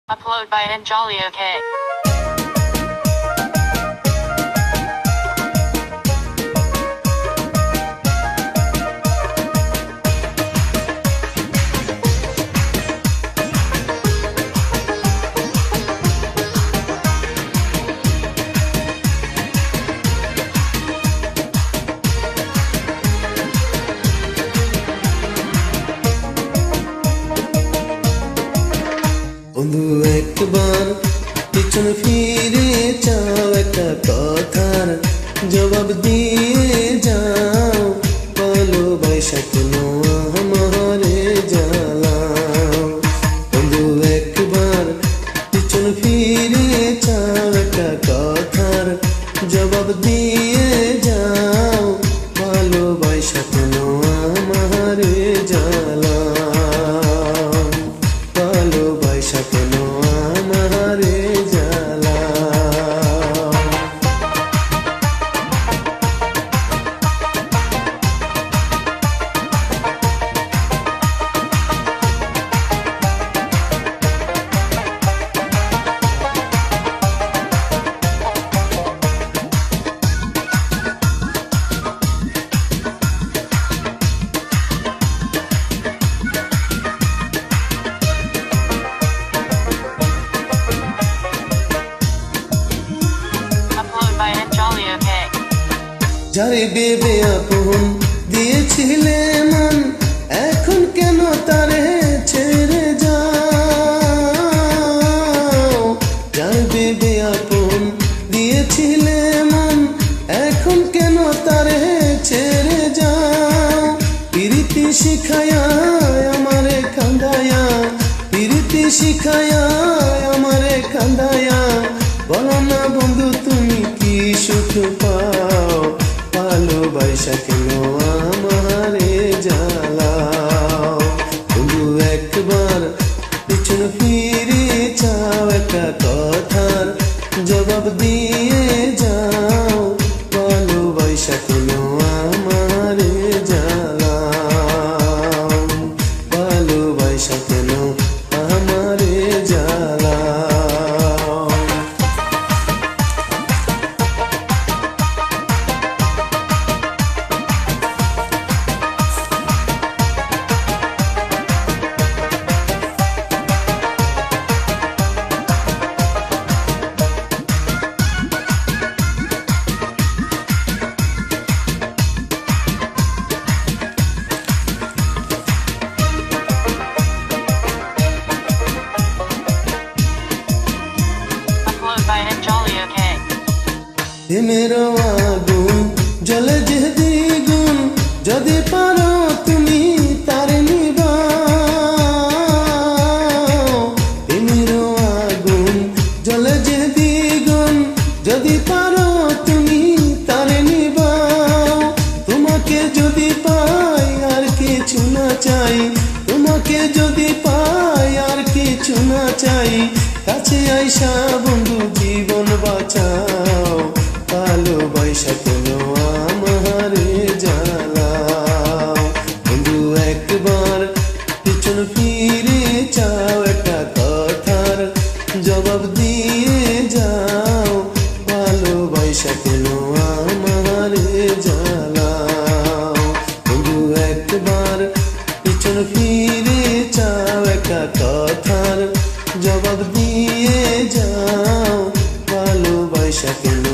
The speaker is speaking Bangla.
Upload by Anjali OK. বন্ধু একবার পিছন ফিরে চাও, একটা কথার জবাব দিয়ে যাও। ভালোবাসা কেন আমারে জ্বালাও? বন্ধু একবার পিছন ফিরে চাও, একটা কথার জবাব দিয়ে যাও। ভালোবাসা কেন আমারে জ্বালাও? ভালোবাসা কেন আমারে জ্বালাও? Upload by Anjali OK. যারে ভেবে আপন দিয়েছিলে মন, এখন কেন তারে ছেড়ে যাও? যারে ভেবে আপন দিয়েছিলে মন, এখন কেন তারে ছেড়ে যাও? প্রীতি শিখায়া আমারে কান্দায়া, প্রীতি শিখায়া আমারে কান্দায়া। বলো না বন্ধু তুমি কি সুখ পাও? ভালোবাসা কেন আমারে জ্বালাও? বন্ধু একবার পিছন ফিরে চাও, একটা কথার জবাব দিয়ে যাও। ভালোবাসা কেন আমারে জ্বালাও? ভালোবাসা কেন আমারে জ্বালাও? Upload by Anjali OK. প্রেমের আগুন জলে যে দ্বিগুণ, যদি পারো তুমি তার নিবাও। প্রেমের আগুন জলে যে দ্বিগুণ, যদি পারো তুমি তার নিবাও। তোমাকে যদি পাই আর কিছু না চাই, তোমাকে যদি পাই আর কিছু না চাই। কাছে আইসা বন্ধু জীবন বাঁচাও। ভালোবাসা কেন আমারে জ্বালাও? বন্ধু একবার পিছন ফিরে চাও, একটা কথার জবাব দিয়ে যাও। ভালোবাসা কেন আমারে জ্বালাও? বন্ধু একবার পিছন ফিরে চাও, একটা কথার জবাব দিয়ে যাও। ভালোবাসা কেন